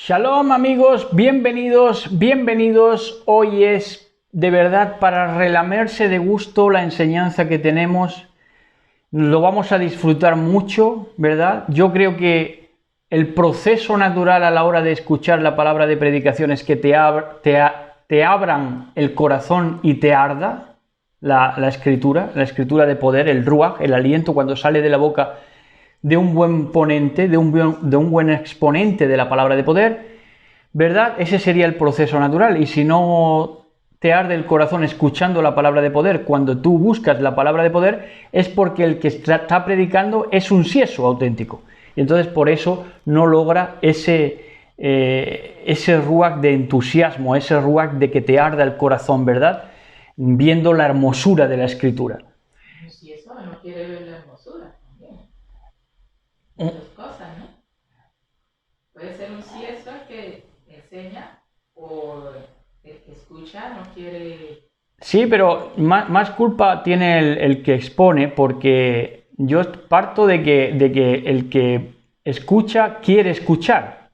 Shalom amigos, bienvenidos. Hoy es de verdad para relamerse de gusto la enseñanza que tenemos. Lo vamos a disfrutar mucho, ¿verdad? Yo creo que el proceso natural a la hora de escuchar la palabra de predicación es que te abran el corazón y te arda la escritura de poder, el ruaj, el aliento cuando sale de la boca de un buen ponente, de un buen exponente de la palabra de poder, ¿verdad? Ese sería el proceso natural. Y si no te arde el corazón escuchando la palabra de poder, cuando tú buscas la palabra de poder, es porque el que está predicando es un sieso auténtico. Y entonces por eso no logra ese ruaj de entusiasmo, ese ruaj de que te arda el corazón, ¿verdad? Viendo la hermosura de la escritura. Si eso no quiere ver la hermosura también. Muchas cosas, ¿no? Puede ser un cieso que enseña o el que escucha no quiere. Sí, pero más culpa tiene el que expone, porque yo parto de que el que escucha quiere escuchar,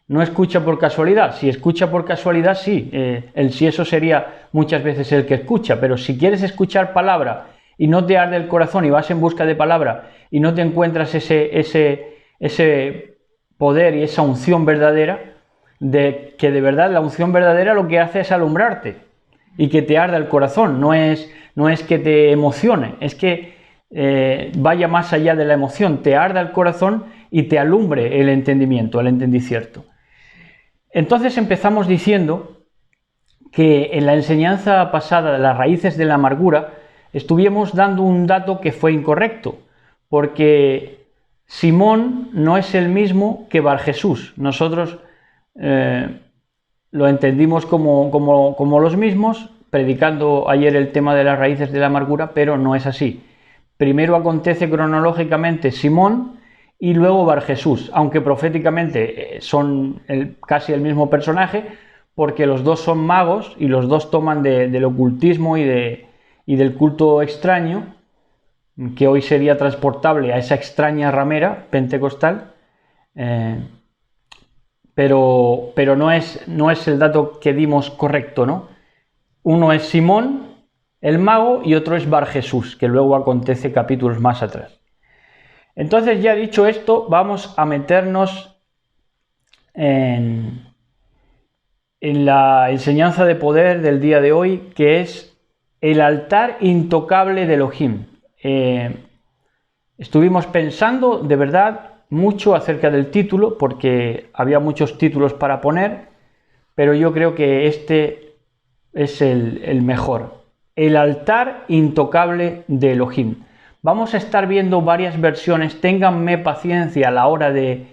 no escucha por casualidad. Si escucha por casualidad, sí, el sieso sería muchas veces el que escucha, pero si quieres escuchar palabra y no te arde el corazón y vas en busca de palabra y no te encuentras ese poder y esa unción verdadera, de que de verdad la unción verdadera lo que hace es alumbrarte y que te arda el corazón, no es que te emocione, es que vaya más allá de la emoción, te arda el corazón y te alumbre el entendimiento, el entendicierto. Entonces empezamos diciendo que en la enseñanza pasada de las raíces de la amargura estuvimos dando un dato que fue incorrecto, porque Simón no es el mismo que Barjesús. Nosotros lo entendimos como los mismos, predicando ayer el tema de las raíces de la amargura, pero no es así. Primero acontece cronológicamente Simón y luego Barjesús, aunque proféticamente son casi el mismo personaje, porque los dos son magos y los dos toman del ocultismo y del culto extraño, que hoy sería transportable a esa extraña ramera pentecostal, pero no es el dato que dimos correcto, ¿no? Uno es Simón, el mago, y otro es Barjesús, que luego acontece capítulos más atrás. Entonces, ya dicho esto, vamos a meternos en la enseñanza de poder del día de hoy, que es el altar intocable de Elohim. Estuvimos pensando de verdad mucho acerca del título, porque había muchos títulos para poner, pero yo creo que este es el mejor. El altar intocable de Elohim. Vamos a estar viendo varias versiones, ténganme paciencia a la hora de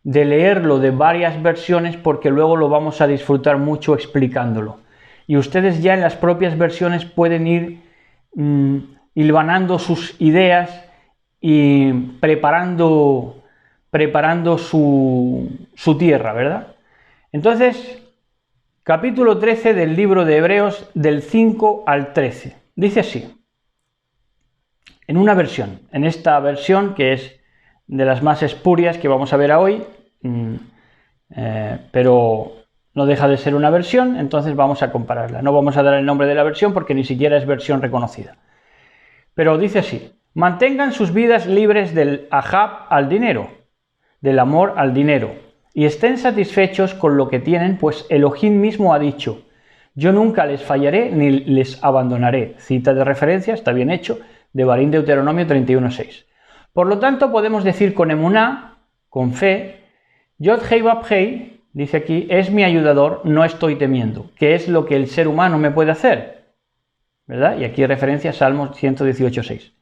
leerlo de varias versiones, porque luego lo vamos a disfrutar mucho explicándolo. Y ustedes ya en las propias versiones pueden ir hilvanando sus ideas y preparando su tierra, ¿verdad? Entonces, capítulo 13 del libro de Hebreos, del 5 al 13. Dice así, en una versión, en esta versión que es de las más espurias que vamos a ver hoy, pero no deja de ser una versión, entonces vamos a compararla. No vamos a dar el nombre de la versión porque ni siquiera es versión reconocida. Pero dice así, mantengan sus vidas libres del ahab al dinero, del amor al dinero, y estén satisfechos con lo que tienen, pues Elohim mismo ha dicho, yo nunca les fallaré ni les abandonaré. Cita de referencia, está bien hecho, de Barín, Deuteronomio 31:6. Por lo tanto, podemos decir con emuná, con fe, Yod Hei Bab Hei, dice aquí, es mi ayudador, no estoy temiendo, que es lo que el ser humano me puede hacer, ¿verdad? Y aquí referencia a Salmos 118:6.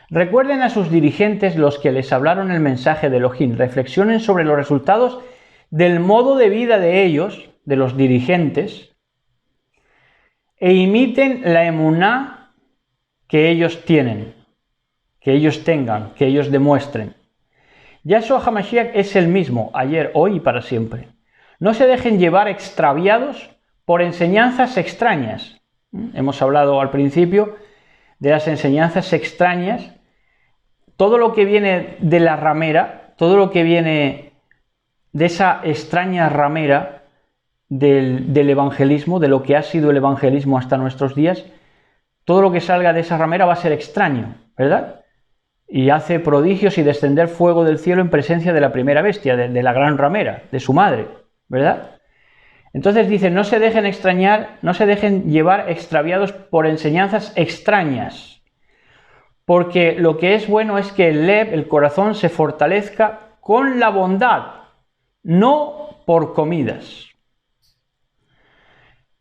Recuerden a sus dirigentes los que les hablaron el mensaje de Elohim, reflexionen sobre los resultados del modo de vida de ellos, de los dirigentes, e imiten la emuná que ellos tienen, que ellos tengan, que ellos demuestren. Yahshua HaMashiach es el mismo, ayer, hoy y para siempre. No se dejen llevar extraviados por enseñanzas extrañas. Hemos hablado al principio de las enseñanzas extrañas. Todo lo que viene de la ramera, todo lo que viene de esa extraña ramera del evangelismo, de lo que ha sido el evangelismo hasta nuestros días. Todo lo que salga de esa ramera va a ser extraño, ¿verdad? Y hace prodigios y descender fuego del cielo en presencia de la primera bestia, de la gran ramera, de su madre, ¿verdad? Entonces dice, no se dejen extrañar, no se dejen llevar extraviados por enseñanzas extrañas, porque lo que es bueno es que el lev, el corazón, se fortalezca con la bondad, no por comidas.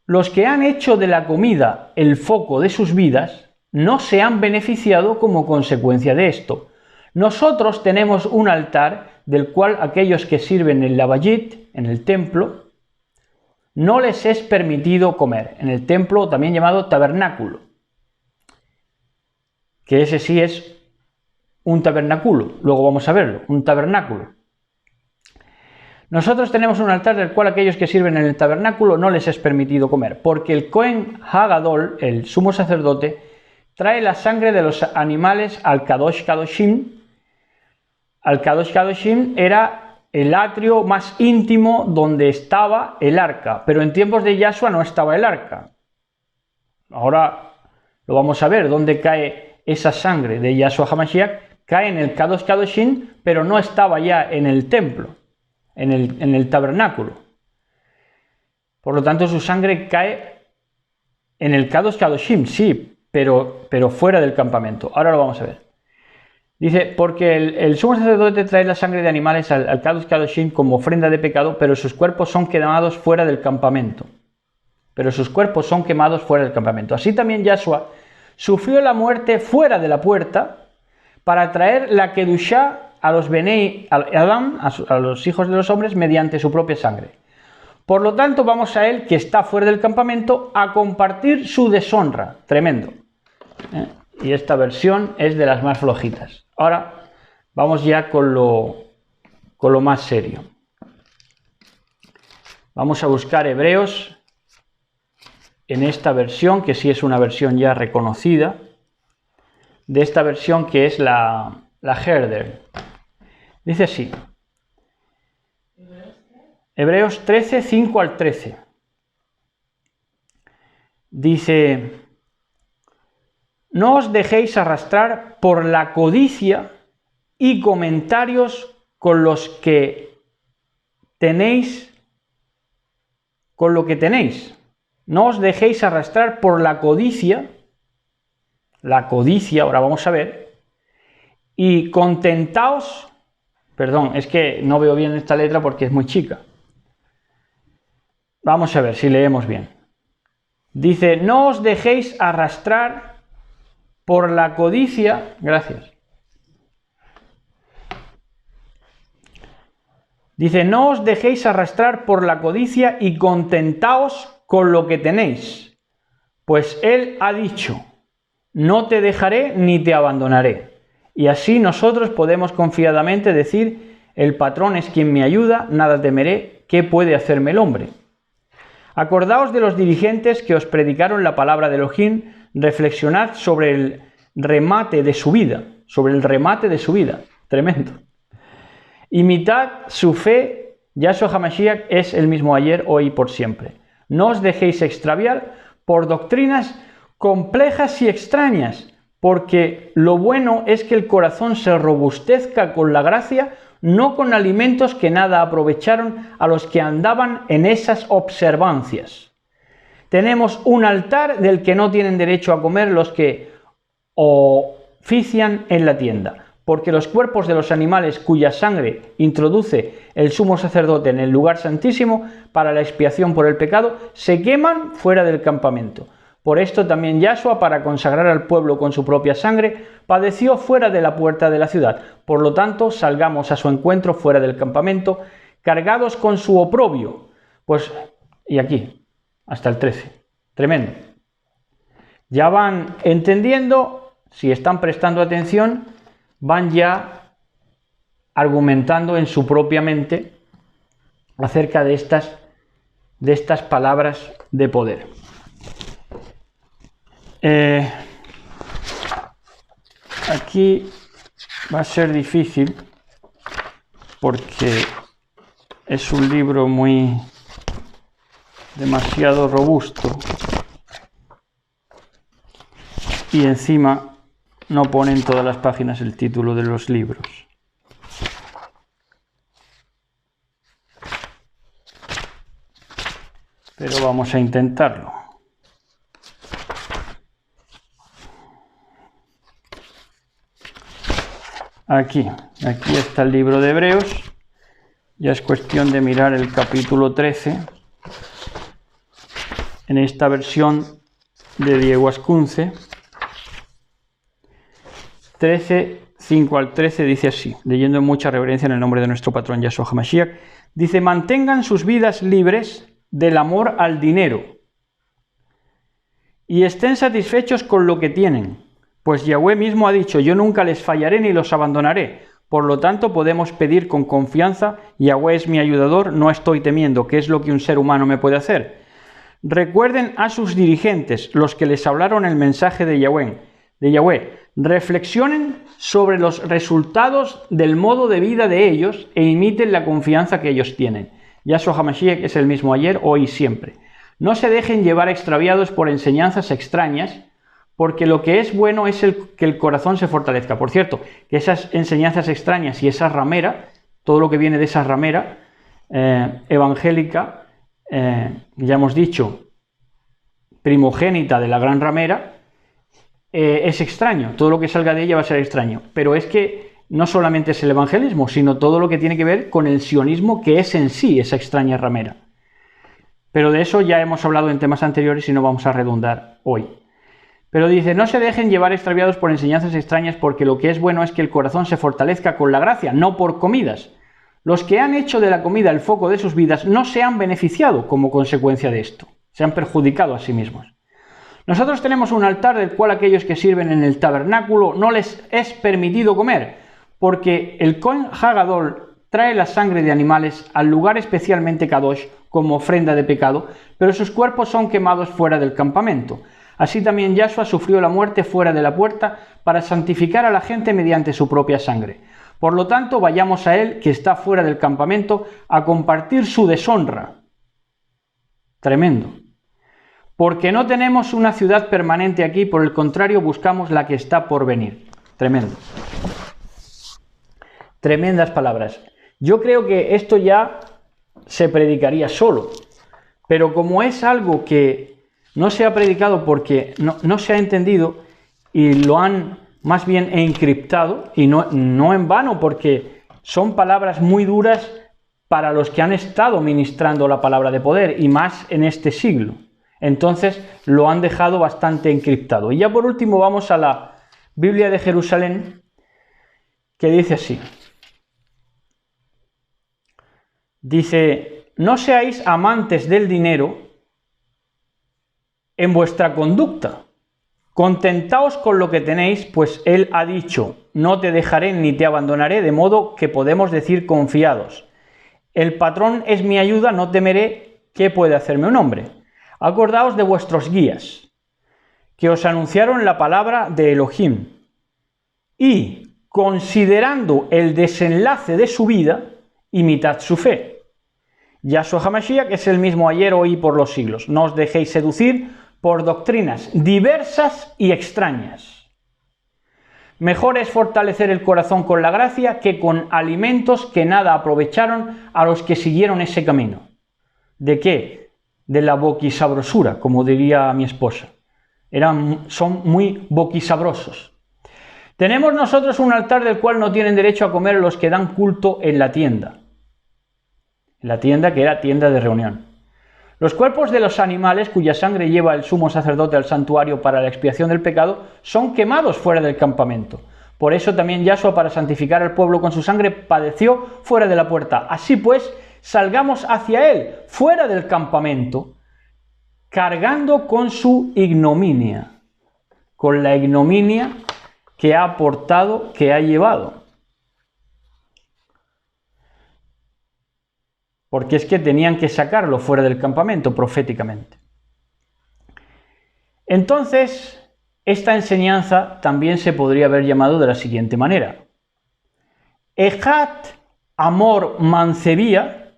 Los que han hecho de la comida el foco de sus vidas no se han beneficiado como consecuencia de esto. Nosotros tenemos un altar del cual aquellos que sirven en la Bayit, en el templo, no les es permitido comer, en el templo también llamado tabernáculo, que ese sí es un tabernáculo, luego vamos a verlo, un tabernáculo. Nosotros tenemos un altar del cual aquellos que sirven en el tabernáculo no les es permitido comer, porque el Cohen Hagadol, el sumo sacerdote, trae la sangre de los animales al Kadosh Kadoshim. Al Kadosh Kadoshim era el atrio más íntimo donde estaba el arca, pero en tiempos de Yahshua no estaba el arca. Ahora lo vamos a ver, dónde cae esa sangre de Yahshua HaMashiach. Cae en el Kadosh Kadoshim, pero no estaba ya en el templo, en el tabernáculo. Por lo tanto, su sangre cae en el Kadosh Kadoshim, sí, pero fuera del campamento. Ahora lo vamos a ver. Dice, porque el sumo sacerdote trae la sangre de animales al Kadosh Kadoshim como ofrenda de pecado, pero sus cuerpos son quemados fuera del campamento. Así también Yahshua sufrió la muerte fuera de la puerta para traer la Kedushá a los Benei Adam, a los hijos de los hombres, mediante su propia sangre. Por lo tanto, vamos a él, que está fuera del campamento, a compartir su deshonra. Tremendo. Y esta versión es de las más flojitas. Ahora vamos ya con lo más serio. Vamos a buscar Hebreos en esta versión, que sí es una versión ya reconocida, de esta versión que es la Herder. Dice así, Hebreos 13, 5 al 13. Dice, no os dejéis arrastrar por la codicia y comentarios con lo que tenéis. No os dejéis arrastrar por la codicia, ahora vamos a ver, y contentaos, perdón, es que no veo bien esta letra porque es muy chica. Vamos a ver si leemos bien. Dice, no os dejéis arrastrar por la codicia, gracias. Dice, no os dejéis arrastrar por la codicia y contentaos con lo que tenéis, pues Él ha dicho, no te dejaré ni te abandonaré. Y así nosotros podemos confiadamente decir, el patrón es quien me ayuda, nada temeré, ¿qué puede hacerme el hombre? Acordaos de los dirigentes que os predicaron la palabra de Elohim, reflexionad sobre el remate de su vida, tremendo. Imitad su fe, Yahshua HaMashiach es el mismo ayer, hoy y por siempre. No os dejéis extraviar por doctrinas complejas y extrañas, porque lo bueno es que el corazón se robustezca con la gracia, no con alimentos que nada aprovecharon a los que andaban en esas observancias. Tenemos un altar del que no tienen derecho a comer los que ofician en la tienda, porque los cuerpos de los animales cuya sangre introduce el sumo sacerdote en el lugar santísimo para la expiación por el pecado, se queman fuera del campamento. Por esto también Yahshua, para consagrar al pueblo con su propia sangre, padeció fuera de la puerta de la ciudad. Por lo tanto, salgamos a su encuentro fuera del campamento, cargados con su oprobio. Pues, y aquí, hasta el 13. Tremendo. Ya van entendiendo, si están prestando atención, van ya argumentando en su propia mente acerca de estas palabras de poder. Aquí va a ser difícil porque es un libro demasiado robusto y encima no pone en todas las páginas el título de los libros. Pero vamos a intentarlo. Aquí está el libro de Hebreos. Ya es cuestión de mirar el capítulo 13. En esta versión de Diego Ascunce. 13, 5 al 13 dice así, leyendo en mucha reverencia en el nombre de nuestro patrón Yahshua HaMashiach, dice: mantengan sus vidas libres del amor al dinero y estén satisfechos con lo que tienen, pues Yahweh mismo ha dicho: yo nunca les fallaré ni los abandonaré. Por lo tanto, podemos pedir con confianza: Yahweh es mi ayudador, no estoy temiendo. ¿Qué es lo que un ser humano me puede hacer? Recuerden a sus dirigentes, los que les hablaron el mensaje de Yahweh. Reflexionen sobre los resultados del modo de vida de ellos e imiten la confianza que ellos tienen. Yahshua HaMashiach es el mismo ayer, hoy y siempre. No se dejen llevar extraviados por enseñanzas extrañas, porque lo que es bueno es que el corazón se fortalezca. Por cierto, que esas enseñanzas extrañas y esa ramera, todo lo que viene de esa ramera evangélica, ya hemos dicho, primogénita de la gran ramera, es extraño. Todo lo que salga de ella va a ser extraño. Pero es que no solamente es el evangelismo, sino todo lo que tiene que ver con el sionismo, que es en sí esa extraña ramera. Pero de eso ya hemos hablado en temas anteriores y no vamos a redundar hoy. Pero dice: no se dejen llevar extraviados por enseñanzas extrañas, porque lo que es bueno es que el corazón se fortalezca con la gracia, no por comidas. Los que han hecho de la comida el foco de sus vidas no se han beneficiado como consecuencia de esto, se han perjudicado a sí mismos. Nosotros tenemos un altar del cual aquellos que sirven en el tabernáculo no les es permitido comer, porque el Kohen Hagadol trae la sangre de animales al lugar especialmente Kadosh como ofrenda de pecado, pero sus cuerpos son quemados fuera del campamento. Así también Yahshua sufrió la muerte fuera de la puerta para santificar a la gente mediante su propia sangre. Por lo tanto, vayamos a él, que está fuera del campamento, a compartir su deshonra. Tremendo. Porque no tenemos una ciudad permanente aquí, por el contrario, buscamos la que está por venir. Tremendo. Tremendas palabras. Yo creo que esto ya se predicaría solo, pero como es algo que no se ha predicado porque no se ha entendido y lo han más bien encriptado, y no en vano, porque son palabras muy duras para los que han estado ministrando la palabra de poder, y más en este siglo. Entonces lo han dejado bastante encriptado. Y ya por último vamos a la Biblia de Jerusalén, que dice así. Dice: no seáis amantes del dinero en vuestra conducta. Contentaos con lo que tenéis, pues Él ha dicho: no te dejaré ni te abandonaré, de modo que podemos decir confiados: el patrón es mi ayuda, no temeré, ¿qué puede hacerme un hombre? Acordaos de vuestros guías, que os anunciaron la palabra de Elohim, y, considerando el desenlace de su vida, imitad su fe. Yahshua HaMashiach es el mismo ayer, hoy y por los siglos. No os dejéis seducir por doctrinas diversas y extrañas. Mejor es fortalecer el corazón con la gracia que con alimentos que nada aprovecharon a los que siguieron ese camino. ¿De qué? De la boquisabrosura, como diría mi esposa. Son muy boquisabrosos. Tenemos nosotros un altar del cual no tienen derecho a comer los que dan culto en la tienda. La tienda que era tienda de reunión. Los cuerpos de los animales cuya sangre lleva el sumo sacerdote al santuario para la expiación del pecado son quemados fuera del campamento. Por eso también Yahshua, para santificar al pueblo con su sangre, padeció fuera de la puerta. Así pues, salgamos hacia él, fuera del campamento, cargando con su ignominia, con la ignominia que ha aportado, que ha llevado. Porque es que tenían que sacarlo fuera del campamento proféticamente. Entonces, esta enseñanza también se podría haber llamado de la siguiente manera: Ejat Amor Mancebía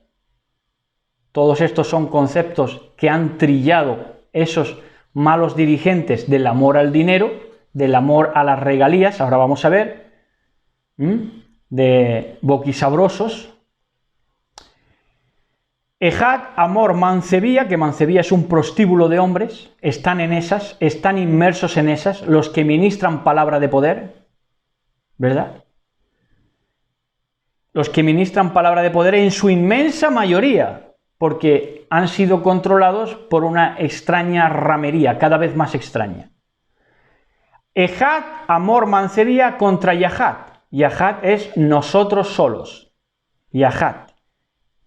Todos estos son conceptos que han trillado esos malos dirigentes del amor al dinero, del amor a las regalías, ahora vamos a ver, de boquisabrosos. Ejad, amor, mancebía, que mancebía es un prostíbulo de hombres, están en esas, están inmersos en esas, los que ministran palabra de poder, ¿verdad? Los que ministran palabra de poder en su inmensa mayoría, porque han sido controlados por una extraña ramería, cada vez más extraña. Ejad, amor, mancebía contra Yahad. Yahad es nosotros solos. Yahad.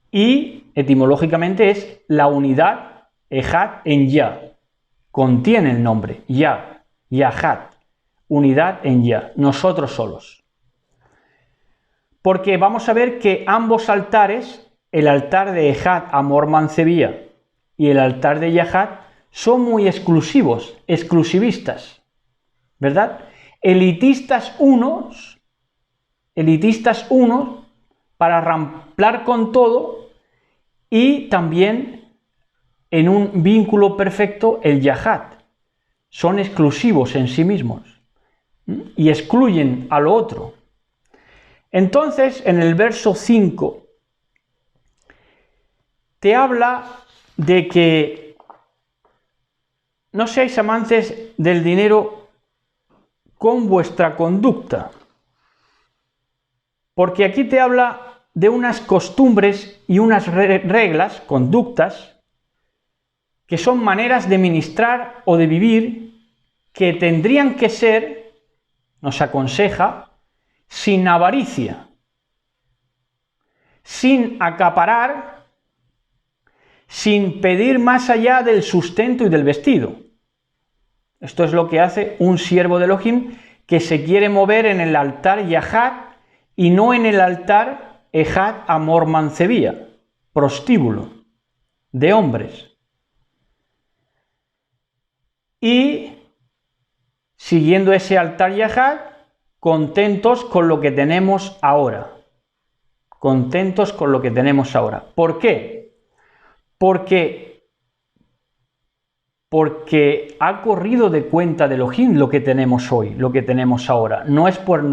Y etimológicamente es la unidad, Ejad en Ya. Contiene el nombre, Ya, Yahad. Unidad en Ya, nosotros solos. Porque vamos a ver que ambos altares, el altar de Ejad, amor, mancebía, y el altar de Yahad, son muy exclusivos, exclusivistas, ¿verdad? Elitistas unos para ramplar con todo, y también en un vínculo perfecto el Yahad. Son exclusivos en sí mismos y excluyen a lo otro. Entonces, en el verso 5, te habla de que no seáis amantes del dinero con vuestra conducta. Porque aquí te habla de unas costumbres y unas reglas, conductas, que son maneras de ministrar o de vivir que tendrían que ser, nos aconseja, sin avaricia, sin acaparar, sin pedir más allá del sustento y del vestido. Esto es lo que hace un siervo de Elohim que se quiere mover en el altar Yahad y no en el altar Ejad, amor, mancebía, prostíbulo de hombres. Y siguiendo ese altar Yahad, contentos con lo que tenemos ahora. Contentos con lo que tenemos ahora. ¿Por qué? Porque ha corrido de cuenta de Elohim lo que tenemos hoy, lo que tenemos ahora. No es por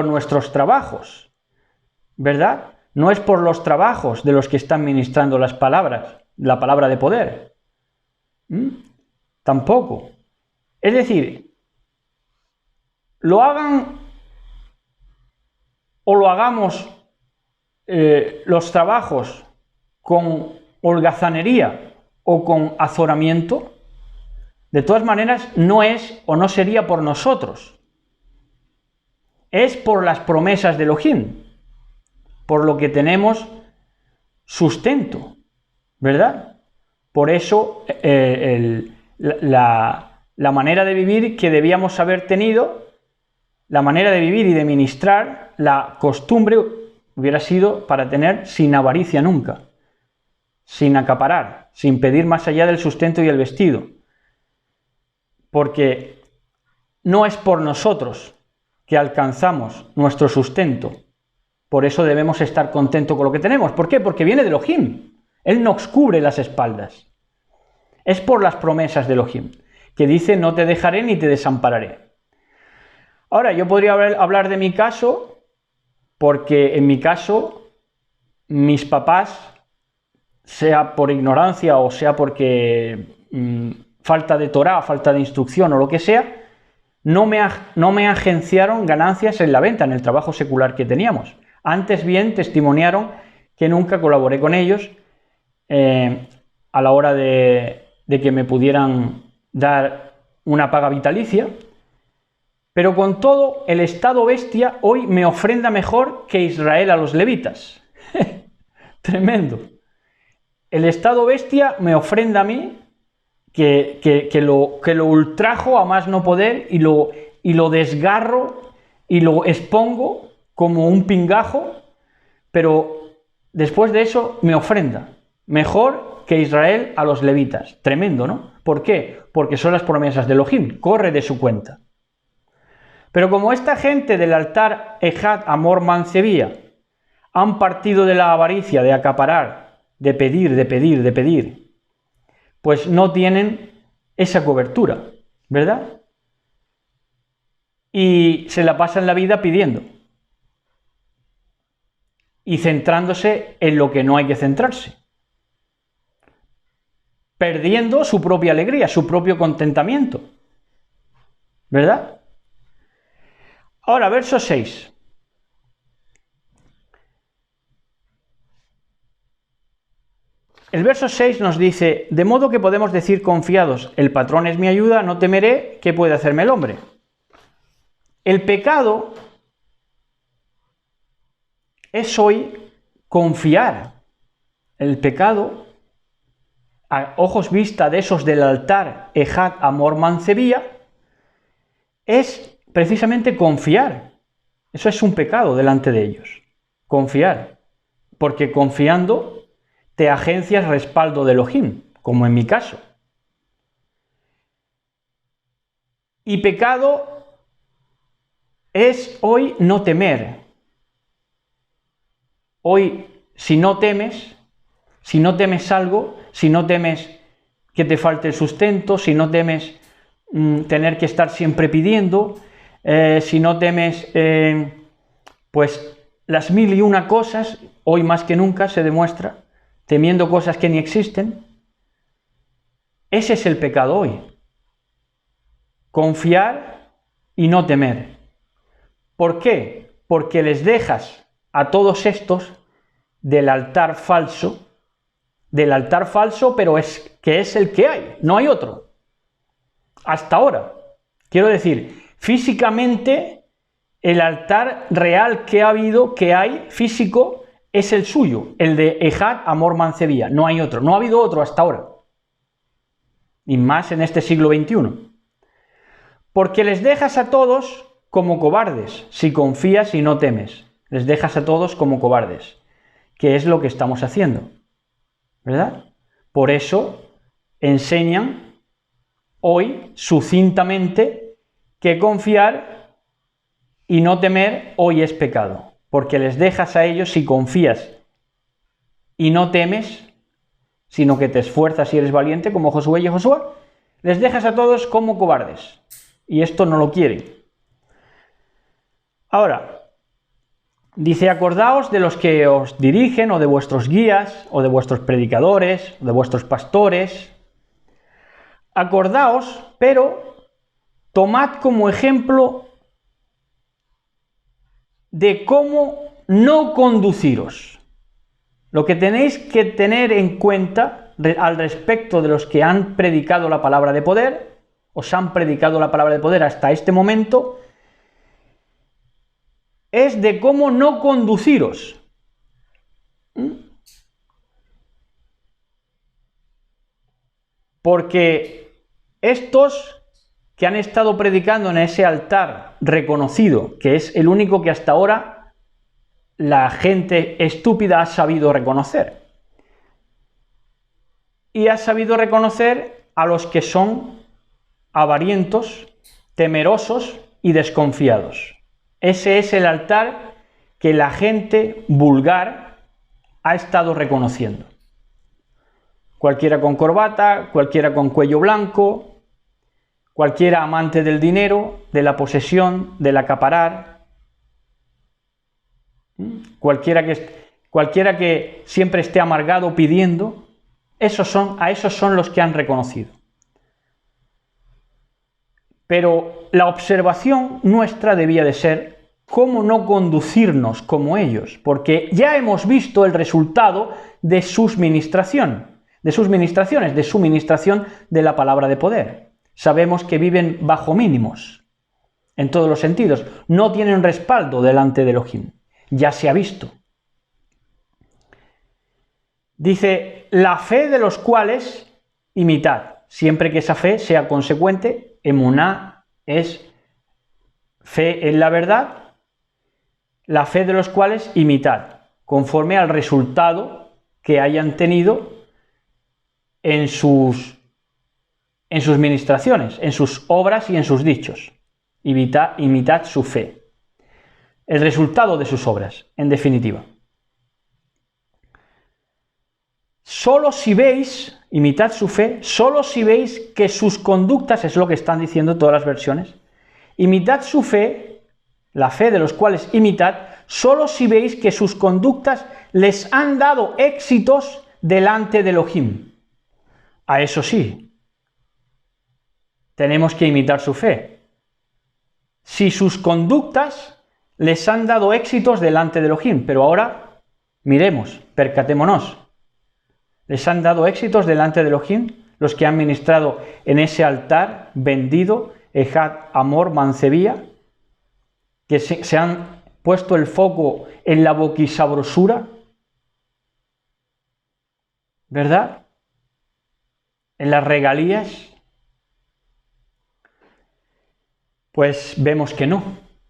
nuestros trabajos, ¿verdad? No es por los trabajos de los que están ministrando las palabras, la palabra de poder. Tampoco. Es decir, lo hagan o lo hagamos los trabajos con holgazanería o con azoramiento, de todas maneras no es o no sería por nosotros. Es por las promesas de Elohim, por lo que tenemos sustento, ¿verdad? Por eso la manera de vivir que debíamos haber tenido, la manera de vivir y de ministrar, la costumbre hubiera sido para tener sin avaricia nunca, sin acaparar, sin pedir más allá del sustento y el vestido. Porque no es por nosotros que alcanzamos nuestro sustento. Por eso debemos estar contentos con lo que tenemos. ¿Por qué? Porque viene de Elohim. Él nos cubre las espaldas. Es por las promesas de Elohim, que dice: no te dejaré ni te desampararé. Ahora, yo podría hablar de mi caso, porque en mi caso, mis papás, sea por ignorancia o sea porque falta de Torá, falta de instrucción o lo que sea, no me agenciaron ganancias en la venta, en el trabajo secular que teníamos. Antes bien testimoniaron que nunca colaboré con ellos a la hora de que me pudieran dar una paga vitalicia, pero con todo el Estado bestia hoy me ofrenda mejor que Israel a los levitas. Tremendo. El Estado bestia me ofrenda a mí que lo ultrajo a más no poder y lo desgarro y lo expongo como un pingajo, pero después de eso me ofrenda mejor que Israel a los levitas. Tremendo, ¿no? ¿Por qué? Porque son las promesas de Elohim, corre de su cuenta. Pero como esta gente del altar Ejad, amor, mancebía, han partido de la avaricia, de acaparar, de pedir, pues no tienen esa cobertura, ¿verdad? Y se la pasan la vida pidiendo y centrándose en lo que no hay que centrarse, perdiendo su propia alegría, su propio contentamiento, ¿verdad? Ahora, verso 6. El verso 6 nos dice, de modo que podemos decir confiados, el patrón es mi ayuda, no temeré, ¿qué puede hacerme el hombre? El pecado es hoy confiar. El pecado, a ojos vista de esos del altar, Ejad, amor, mancebía, es precisamente confiar. Eso es un pecado delante de ellos. Confiar. Porque confiando te agencias respaldo de Elohim, como en mi caso. Y pecado es hoy no temer. Hoy, si no temes algo, si no temes que te falte el sustento, si no temes tener que estar siempre pidiendo, si no temes pues las 1001 cosas, hoy más que nunca se demuestra, temiendo cosas que ni existen. Ese es el pecado hoy. Confiar y no temer. ¿Por qué? Porque les dejas a todos estos del altar falso, pero es que es el que hay, no hay otro. Hasta ahora. Quiero decir, físicamente, el altar real que ha habido, que hay, físico, es el suyo, el de Ejad, amor, mancebía. No hay otro, no ha habido otro hasta ahora. Y más en este siglo XXI. Porque les dejas a todos como cobardes, si confías y no temes. Les dejas a todos como cobardes, que es lo que estamos haciendo, ¿verdad? Por eso enseñan hoy sucintamente que confiar y no temer hoy es pecado, porque les dejas a ellos si confías y no temes, sino que te esfuerzas y eres valiente como Josué y Josué, les dejas a todos como cobardes, y esto no lo quieren. Ahora, dice, acordaos de los que os dirigen, o de vuestros guías, o de vuestros predicadores, o de vuestros pastores. Acordaos, pero tomad como ejemplo de cómo no conduciros. Lo que tenéis que tener en cuenta al respecto de los que han predicado la palabra de poder, os han predicado la palabra de poder hasta este momento, es de cómo no conduciros. Porque estos que han estado predicando en ese altar reconocido, que es el único que hasta ahora la gente estúpida ha sabido reconocer. Y ha sabido reconocer a los que son avarientos, temerosos y desconfiados. Ese es el altar que la gente vulgar ha estado reconociendo. Cualquiera con corbata, cualquiera con cuello blanco, cualquiera amante del dinero, de la posesión, del acaparar, cualquiera que siempre esté amargado pidiendo, a esos son los que han reconocido. Pero la observación nuestra debía de ser cómo no conducirnos como ellos, porque ya hemos visto el resultado de su ministración de la palabra de poder. Sabemos que viven bajo mínimos, en todos los sentidos. No tienen respaldo delante de Elohim. Ya se ha visto. Dice, la fe de los cuales imitad, siempre que esa fe sea consecuente. Emuná es fe en la verdad, la fe de los cuales imitad, conforme al resultado que hayan tenido en sus ministraciones, en sus obras y en sus dichos. Imitad su fe. El resultado de sus obras, en definitiva. solo si veis, imitad su fe, solo si veis que sus conductas, es lo que están diciendo todas las versiones, imitad su fe, la fe de los cuales imitad, solo si veis que sus conductas les han dado éxitos delante de Elohim. A eso sí, tenemos que imitar su fe. Si sus conductas les han dado éxitos delante de Elohim, pero ahora miremos, percatémonos. ¿Les han dado éxitos delante de Elohim los que han ministrado en ese altar vendido, Ejad, Amor, Mancebía, que se han puesto el foco en la boquisabrosura? ¿Verdad? En las regalías. Pues vemos que no,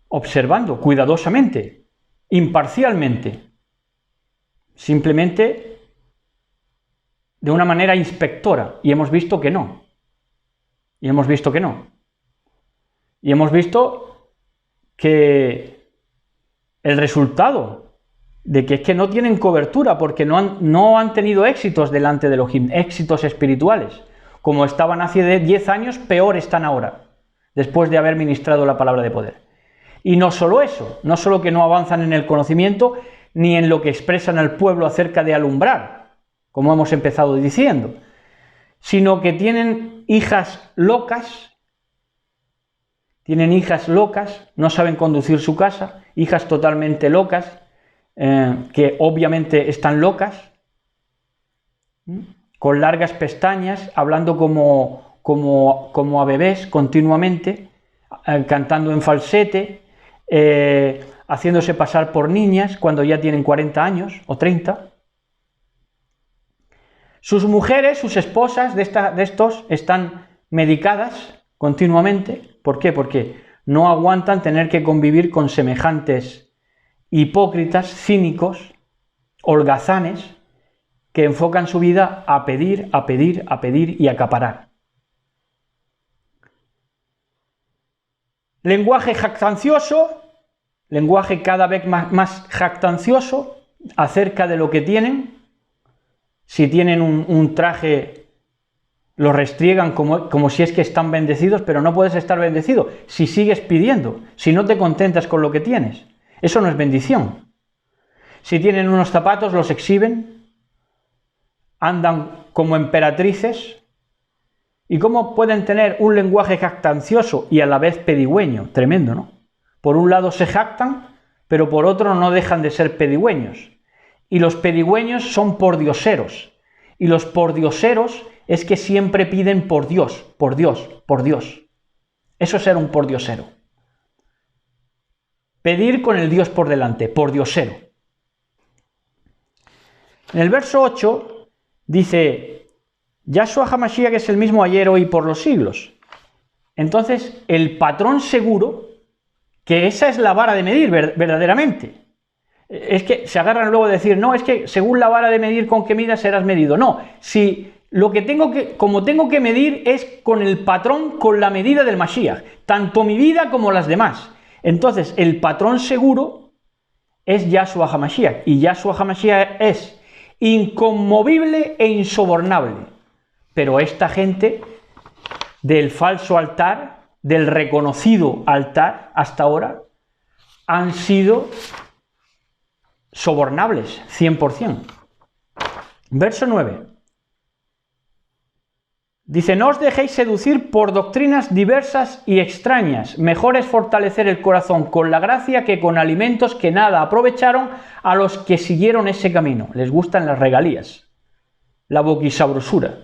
observando cuidadosamente, imparcialmente, simplemente de una manera inspectora, y hemos visto que no. Y hemos visto que no. Y hemos visto que el resultado de que es que no tienen cobertura porque no han tenido éxitos delante de Elohim, éxitos espirituales. Como estaban hace 10 años, peor están ahora, después de haber ministrado la palabra de poder. Y no solo eso, no solo que no avanzan en el conocimiento, ni en lo que expresan al pueblo acerca de alumbrar, como hemos empezado diciendo, sino que tienen hijas locas, no saben conducir su casa, hijas totalmente locas, que obviamente están locas, con largas pestañas, hablando como a bebés continuamente, cantando en falsete, haciéndose pasar por niñas cuando ya tienen 40 años o 30. Sus mujeres, sus esposas de estos están medicadas continuamente. ¿Por qué? Porque no aguantan tener que convivir con semejantes hipócritas, cínicos, holgazanes, que enfocan su vida a pedir, a pedir, a pedir y acaparar. Lenguaje jactancioso, lenguaje cada vez más jactancioso acerca de lo que tienen. Si tienen un traje, lo restriegan como si es que están bendecidos, pero no puedes estar bendecido si sigues pidiendo, si no te contentas con lo que tienes. Eso no es bendición. Si tienen unos zapatos, los exhiben, andan como emperatrices. ¿Y cómo pueden tener un lenguaje jactancioso y a la vez pedigüeño? Tremendo, ¿no? Por un lado se jactan, pero por otro no dejan de ser pedigüeños. Y los pedigüeños son pordioseros. Y los pordioseros es que siempre piden por Dios, por Dios, por Dios. Eso es ser un pordiosero. Pedir con el Dios por delante, pordiosero. En el verso 8 dice, Yahshua HaMashiach es el mismo ayer, hoy y por los siglos. Entonces, el patrón seguro, que esa es la vara de medir verdaderamente. Es que se agarran luego a decir, no, es que según la vara de medir con que midas serás medido. No, si como tengo que medir es con el patrón, con la medida del Mashiach, tanto mi vida como las demás. Entonces, el patrón seguro es Yahshua HaMashiach, y Yahshua HaMashiach es inconmovible e insobornable. Pero esta gente del falso altar, del reconocido altar hasta ahora, han sido sobornables, 100%. Verso 9. Dice, no os dejéis seducir por doctrinas diversas y extrañas. Mejor es fortalecer el corazón con la gracia que con alimentos que nada aprovecharon a los que siguieron ese camino. Les gustan las regalías, la boquisabrosura.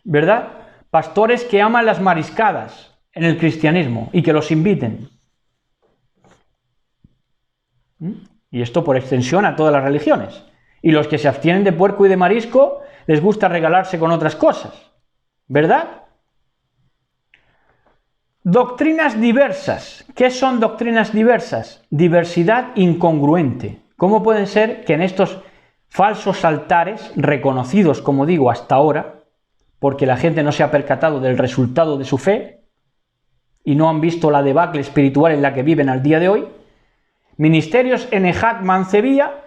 ¿Verdad? Pastores que aman las mariscadas en el cristianismo y que los inviten. Y esto por extensión a todas las religiones. Y los que se abstienen de puerco y de marisco les gusta regalarse con otras cosas. ¿Verdad? Doctrinas diversas. ¿Qué son doctrinas diversas? Diversidad incongruente. ¿Cómo pueden ser que en estos falsos altares, reconocidos, como digo, hasta ahora, porque la gente no se ha percatado del resultado de su fe y no han visto la debacle espiritual en la que viven al día de hoy, ministerios en Ejad Mancebía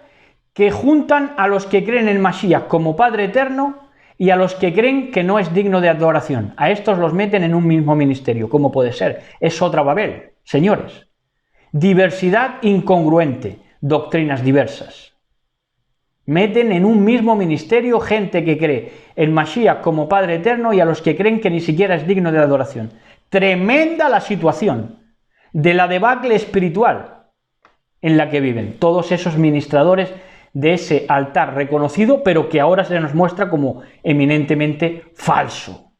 que juntan a los que creen en Mashiach como Padre Eterno y a los que creen que no es digno de adoración. A estos los meten en un mismo ministerio. ¿Cómo puede ser? Es otra Babel, señores. Diversidad incongruente, doctrinas diversas. Meten en un mismo ministerio gente que cree en Mashiach como Padre Eterno y a los que creen que ni siquiera es digno de adoración. Tremenda la situación de la debacle espiritual en la que viven todos esos ministradores de ese altar reconocido, pero que ahora se nos muestra como eminentemente falso,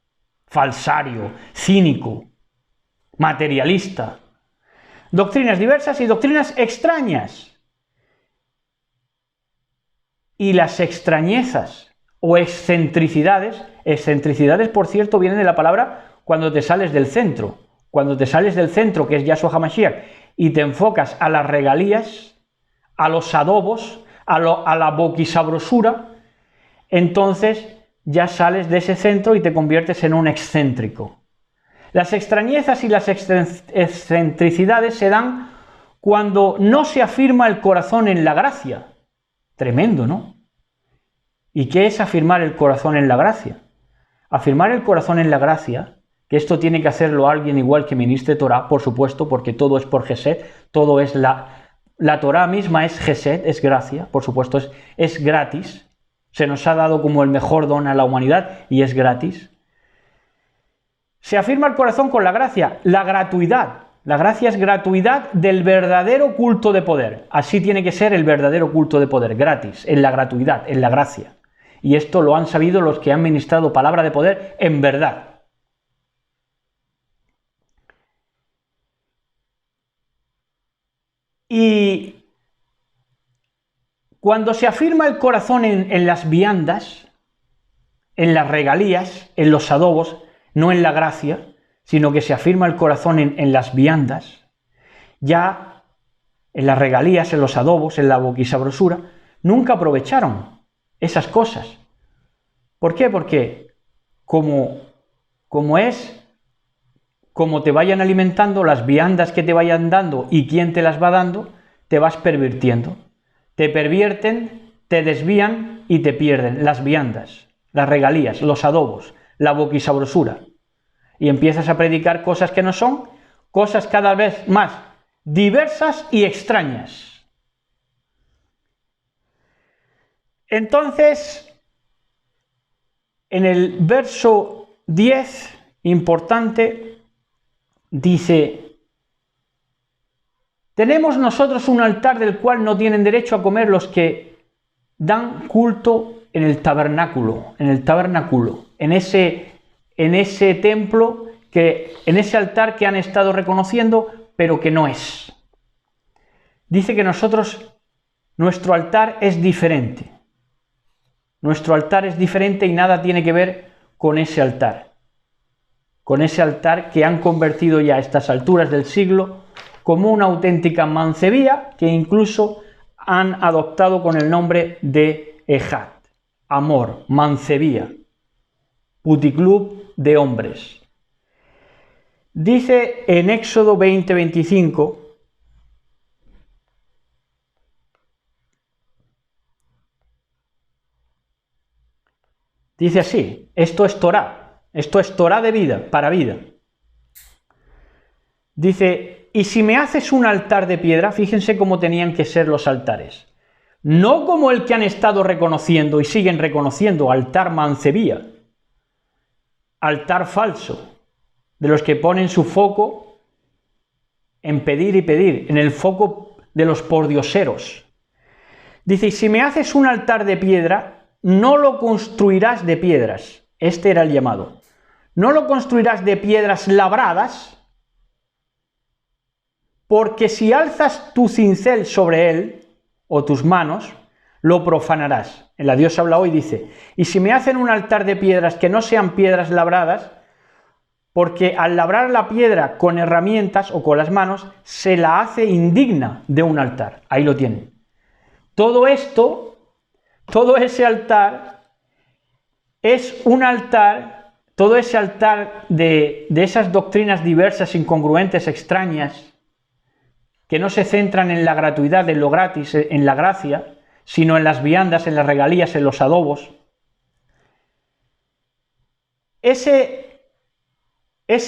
falsario, cínico, materialista. Doctrinas diversas y doctrinas extrañas. Y las extrañezas o excentricidades, por cierto, vienen de la palabra cuando te sales del centro. Cuando te sales del centro, que es Yahshua HaMashiach, y te enfocas a las regalías, a los adobos, a la boquisabrosura, entonces ya sales de ese centro y te conviertes en un excéntrico. Las extrañezas y las excentricidades se dan cuando no se afirma el corazón en la gracia. Tremendo, ¿no? ¿Y qué es afirmar el corazón en la gracia? Afirmar el corazón en la gracia, que esto tiene que hacerlo alguien igual que ministre Torah, por supuesto, porque todo es por Gesed, todo es la Torah misma es Gesed, es gracia, por supuesto, es gratis. Se nos ha dado como el mejor don a la humanidad y es gratis. Se afirma el corazón con la gracia, la gratuidad. La gracia es gratuidad del verdadero culto de poder. Así tiene que ser el verdadero culto de poder, gratis, en la gratuidad, en la gracia. Y esto lo han sabido los que han ministrado palabra de poder en verdad. Y cuando se afirma el corazón en las viandas, en las regalías, en los adobos, no en la gracia, sino que se afirma el corazón en las viandas, ya en las regalías, en los adobos, en la boquisabrosura, nunca aprovecharon esas cosas. ¿Por qué? Porque como te vayan alimentando, las viandas que te vayan dando y quién te las va dando, te vas pervirtiendo. Te pervierten, te desvían y te pierden las viandas, las regalías, los adobos, la boquisabrosura. Y empiezas a predicar cosas que no son, cosas cada vez más diversas y extrañas. Entonces, en el verso 10, importante, dice: tenemos nosotros un altar del cual no tienen derecho a comer los que dan culto en el tabernáculo, en ese templo, en ese altar que han estado reconociendo, pero que no es. Dice que nuestro altar es diferente. Nuestro altar es diferente y nada tiene que ver con ese altar. Con ese altar que han convertido ya a estas alturas del siglo como una auténtica mancebía que incluso han adoptado con el nombre de Ejad, amor, mancebía, puticlub de hombres. Dice en Éxodo 20:25, dice así: esto es Torah de vida, para vida. Dice: y si me haces un altar de piedra, fíjense cómo tenían que ser los altares, no como el que han estado reconociendo y siguen reconociendo, altar mancebía, altar falso, de los que ponen su foco en pedir y pedir, en el foco de los pordioseros. Dice: y si me haces un altar de piedra, no lo construirás de piedras. Este era el llamado. No lo construirás de piedras labradas, porque si alzas tu cincel sobre él, o tus manos, lo profanarás. En la Dios habla hoy, dice: y si me hacen un altar de piedras que no sean piedras labradas, porque al labrar la piedra con herramientas o con las manos, se la hace indigna de un altar. Ahí lo tienen. Todo esto, todo ese altar, es un altar, todo ese altar de esas doctrinas diversas, incongruentes, extrañas, que no se centran en la gratuidad, en lo gratis, en la gracia, sino en las viandas, en las regalías, en los adobos. Ese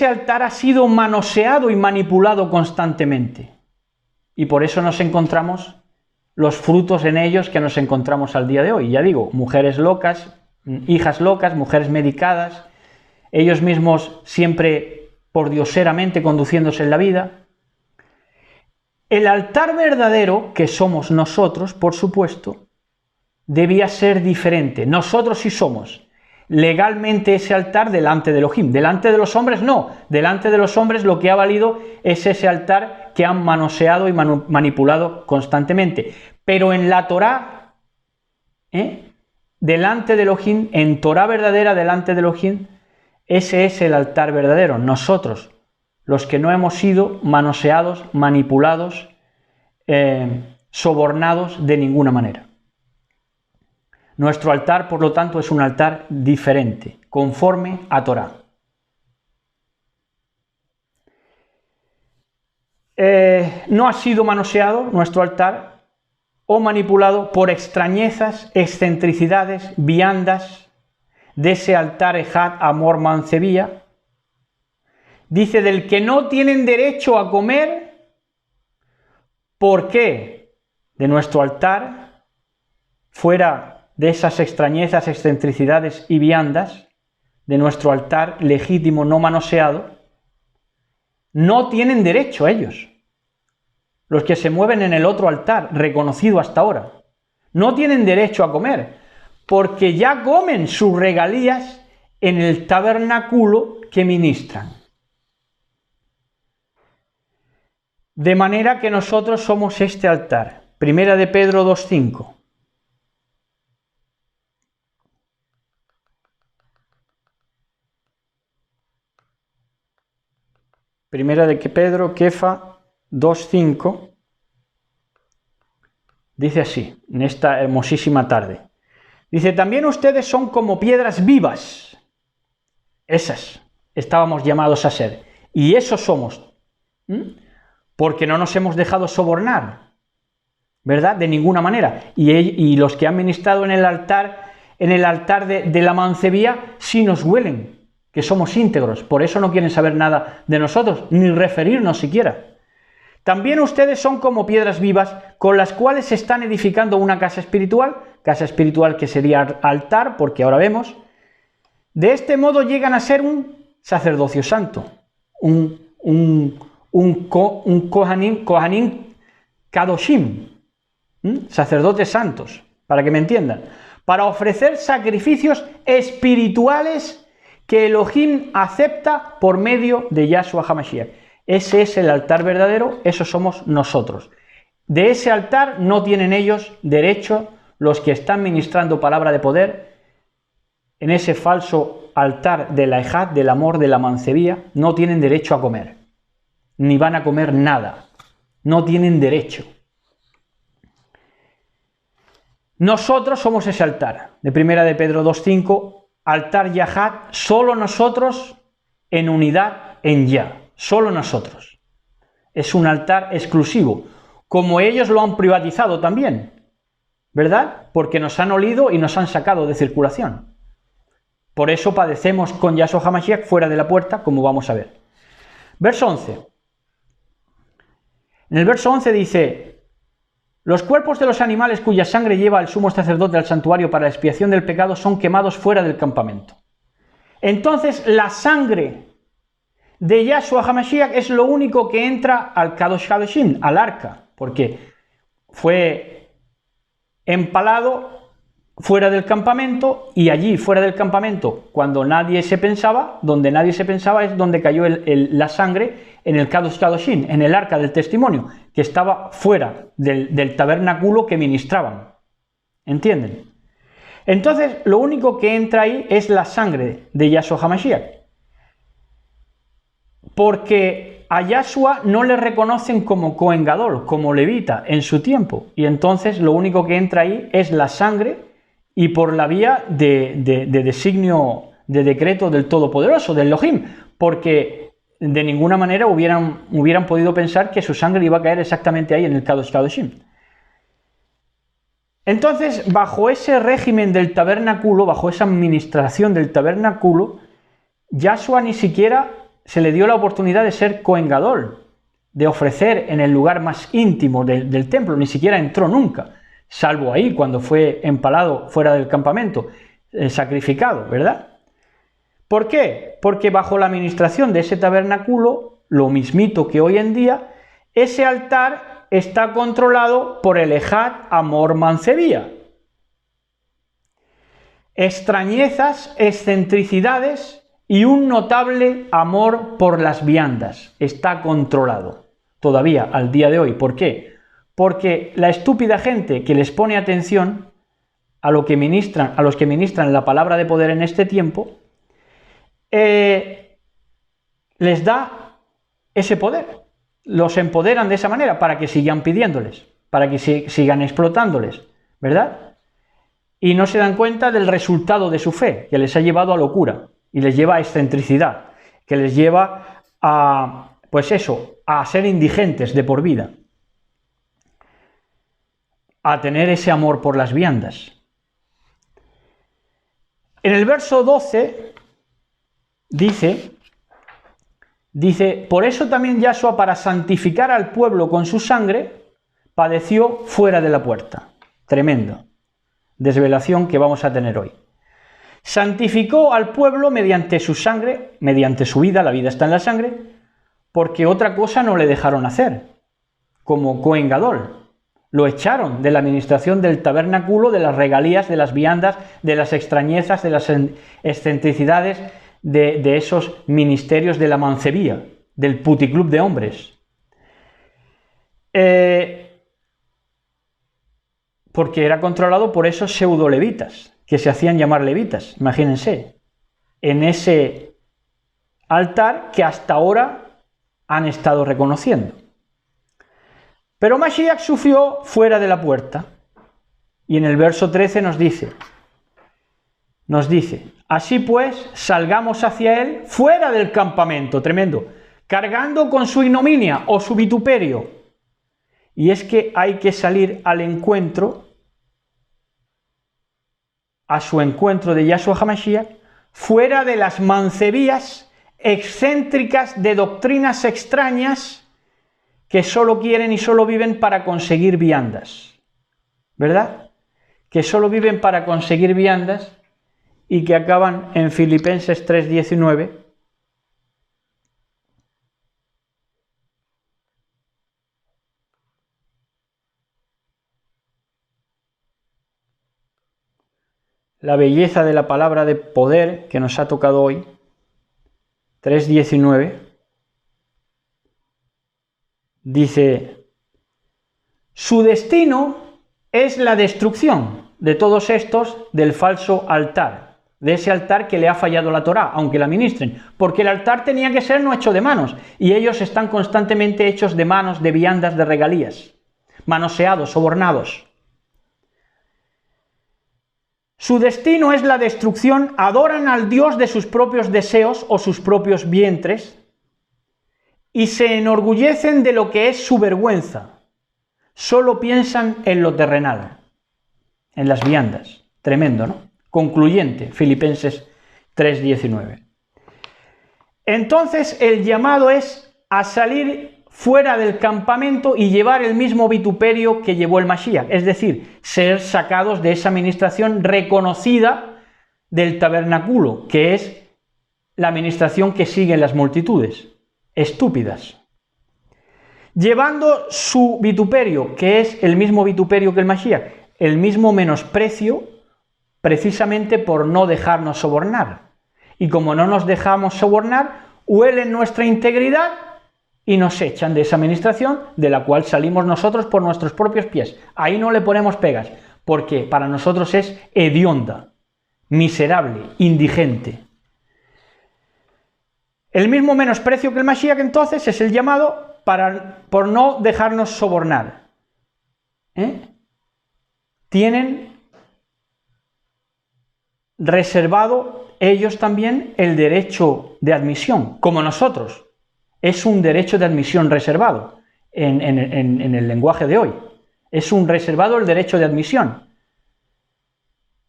altar ha sido manoseado y manipulado constantemente. Y por eso nos encontramos los frutos en ellos que nos encontramos al día de hoy. Ya digo, mujeres locas, hijas locas, mujeres medicadas, ellos mismos siempre pordioseramente conduciéndose en la vida. El altar verdadero, que somos nosotros, por supuesto, debía ser diferente. Nosotros sí somos legalmente ese altar delante de Elohim. Delante de los hombres no. Delante de los hombres lo que ha valido es ese altar que han manoseado y manipulado constantemente. Pero en la Torá, delante de Elohim, en Torá verdadera delante de Elohim, ese es el altar verdadero. Nosotros, los que no hemos sido manoseados, manipulados, sobornados de ninguna manera. Nuestro altar, por lo tanto, es un altar diferente, conforme a Torá. No ha sido manoseado nuestro altar o manipulado por extrañezas, excentricidades, viandas de ese altar Ejad, amor, mancebía. Dice, del que no tienen derecho a comer. ¿Por qué? De nuestro altar, fuera de esas extrañezas, excentricidades y viandas, de nuestro altar legítimo, no manoseado, no tienen derecho a ellos. Los que se mueven en el otro altar, reconocido hasta ahora, no tienen derecho a comer, porque ya comen sus regalías en el tabernáculo que ministran. De manera que nosotros somos este altar. Primera de Pedro 2:5. Primera de Pedro, Kefa 2:5, dice así, en esta hermosísima tarde. Dice, también ustedes son como piedras vivas. Esas estábamos llamados a ser. Y eso somos. Porque no nos hemos dejado sobornar, ¿verdad? De ninguna manera. Y los que han ministrado en el altar de la mancebía, sí nos huelen, que somos íntegros, por eso no quieren saber nada de nosotros, ni referirnos siquiera. También ustedes son como piedras vivas con las cuales se están edificando una casa espiritual que sería altar, porque ahora vemos. De este modo llegan a ser un sacerdocio santo, un Kohanim Kadoshim, sacerdotes santos, para que me entiendan, para ofrecer sacrificios espirituales que Elohim acepta por medio de Yahshua HaMashiach. Ese es el altar verdadero, eso somos nosotros. De ese altar no tienen ellos derecho, los que están ministrando palabra de poder, en ese falso altar de la Ejad, del amor, de la mancebía, no tienen derecho a comer, ni van a comer nada, no tienen derecho. Nosotros somos ese altar, de Primera de Pedro 2:5, altar Yahad, solo nosotros en unidad en Yah, solo nosotros. Es un altar exclusivo, como ellos lo han privatizado también, ¿verdad? Porque nos han olido y nos han sacado de circulación. Por eso padecemos con Yahshua HaMashiach fuera de la puerta, como vamos a ver. Verso 11. En el verso 11 dice, los cuerpos de los animales cuya sangre lleva el sumo sacerdote al santuario para la expiación del pecado son quemados fuera del campamento. Entonces la sangre de Yahshua HaMashiach es lo único que entra al Kadosh Kadoshim, al arca, porque fue empalado fuera del campamento, y allí fuera del campamento, cuando nadie se pensaba, donde nadie se pensaba es donde cayó la sangre, en el Kadosh Kadoshim, en el arca del testimonio, que estaba fuera del tabernáculo que ministraban. ¿Entienden? Entonces, lo único que entra ahí es la sangre de Yahshua HaMashiach. Porque a Yahshua no le reconocen como Cohen Gadol, como levita en su tiempo. Y entonces lo único que entra ahí es la sangre, y por la vía de designio, de decreto del Todopoderoso, del Elohim. Porque de ninguna manera hubieran podido pensar que su sangre iba a caer exactamente ahí en el Kadosh Kadoshim. Entonces, bajo ese régimen del tabernáculo, bajo esa administración del tabernáculo, Yahshua ni siquiera se le dio la oportunidad de ser Cohen Gadol, de ofrecer en el lugar más íntimo del templo, ni siquiera entró nunca, salvo ahí cuando fue empalado fuera del campamento, sacrificado, ¿verdad? ¿Por qué? Porque bajo la administración de ese tabernáculo, lo mismito que hoy en día, ese altar está controlado por el Ejad Amor Mancebía. Extrañezas, excentricidades y un notable amor por las viandas. Está controlado todavía al día de hoy. ¿Por qué? Porque la estúpida gente que les pone atención a los que ministran la palabra de poder en este tiempo, les da ese poder. Los empoderan de esa manera para que sigan pidiéndoles, para que sigan explotándoles, ¿verdad? Y no se dan cuenta del resultado de su fe, que les ha llevado a locura y les lleva a excentricidad, que les lleva a, pues eso, a ser indigentes de por vida, a tener ese amor por las viandas. En el verso 12 dice, por eso también Yahshua, para santificar al pueblo con su sangre, padeció fuera de la puerta. Tremendo. Desvelación que vamos a tener hoy. Santificó al pueblo mediante su sangre, mediante su vida, la vida está en la sangre, porque otra cosa no le dejaron hacer, como Cohen Gadol. Lo echaron de la administración del tabernáculo, de las regalías, de las viandas, de las extrañezas, de las excentricidades, de esos ministerios de la mancebía, del puticlub de hombres. Porque era controlado por esos pseudo-levitas, que se hacían llamar levitas, imagínense, en ese altar que hasta ahora han estado reconociendo. Pero Mashiach sufrió fuera de la puerta, y en el verso 13 nos dice, así pues, salgamos hacia él fuera del campamento, tremendo, cargando con su ignominia o su vituperio. Y es que hay que salir al encuentro, a su encuentro de Yahshua HaMashiach, fuera de las mancebías excéntricas de doctrinas extrañas que solo quieren y solo viven para conseguir viandas, ¿verdad? Que solo viven para conseguir viandas y que acaban en Filipenses 3:19. La belleza de la palabra de poder que nos ha tocado hoy, 3:19, dice, su destino es la destrucción de todos estos del falso altar, de ese altar que le ha fallado la Torá, aunque la ministren, porque el altar tenía que ser no hecho de manos, y ellos están constantemente hechos de manos, de viandas, de regalías, manoseados, sobornados. Su destino es la destrucción, adoran al Dios de sus propios deseos o sus propios vientres, y se enorgullecen de lo que es su vergüenza. Solo piensan en lo terrenal, en las viandas. Tremendo, ¿no? Concluyente, Filipenses 3:19. Entonces el llamado es a salir fuera del campamento y llevar el mismo vituperio que llevó el Mashiach, es decir, ser sacados de esa administración reconocida del tabernáculo, que es la administración que siguen las multitudes estúpidas, llevando su vituperio, que es el mismo vituperio que el Mashiach, el mismo menosprecio, precisamente por no dejarnos sobornar. Y como no nos dejamos sobornar, huelen nuestra integridad y nos echan de esa administración de la cual salimos nosotros por nuestros propios pies. Ahí no le ponemos pegas, porque para nosotros es hedionda, miserable, indigente. El mismo menosprecio que el Mashiach entonces es el llamado por no dejarnos sobornar. Tienen reservado ellos también el derecho de admisión, como nosotros. Es un derecho de admisión reservado en el lenguaje de hoy. Es un reservado el derecho de admisión.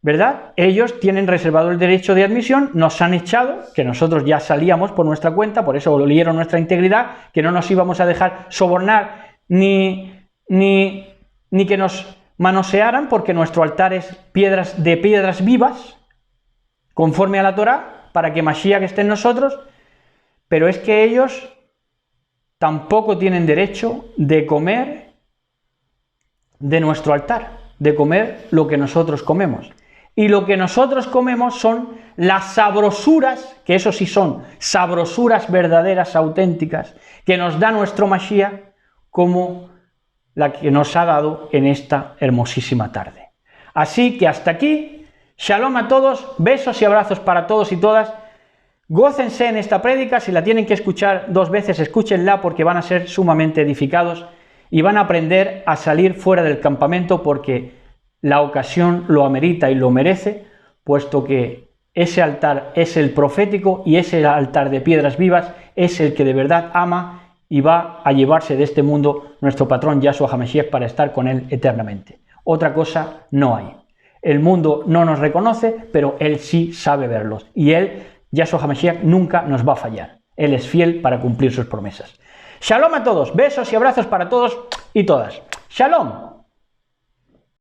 ¿verdad? Ellos tienen reservado el derecho de admisión, nos han echado, que nosotros ya salíamos por nuestra cuenta, por eso olieron nuestra integridad, que no nos íbamos a dejar sobornar ni que nos manosearan, porque nuestro altar es de piedras vivas, conforme a la Torá, para que Mashiach esté en nosotros, pero es que ellos tampoco tienen derecho de comer de nuestro altar, de comer lo que nosotros comemos. Y lo que nosotros comemos son las sabrosuras, que eso sí son sabrosuras verdaderas, auténticas, que nos da nuestro Mashiach, como la que nos ha dado en esta hermosísima tarde. Así que hasta aquí, shalom a todos, besos y abrazos para todos y todas. Gócense en esta prédica, si la tienen que escuchar 2 veces, escúchenla porque van a ser sumamente edificados y van a aprender a salir fuera del campamento porque la ocasión lo amerita y lo merece, puesto que ese altar es el profético y ese altar de piedras vivas es el que de verdad ama y va a llevarse de este mundo nuestro patrón Yahshua HaMashiach para estar con él eternamente. Otra cosa no hay. El mundo no nos reconoce, pero él sí sabe verlos. Y él, Yahshua HaMashiach, nunca nos va a fallar. Él es fiel para cumplir sus promesas. Shalom a todos, besos y abrazos para todos y todas. Shalom.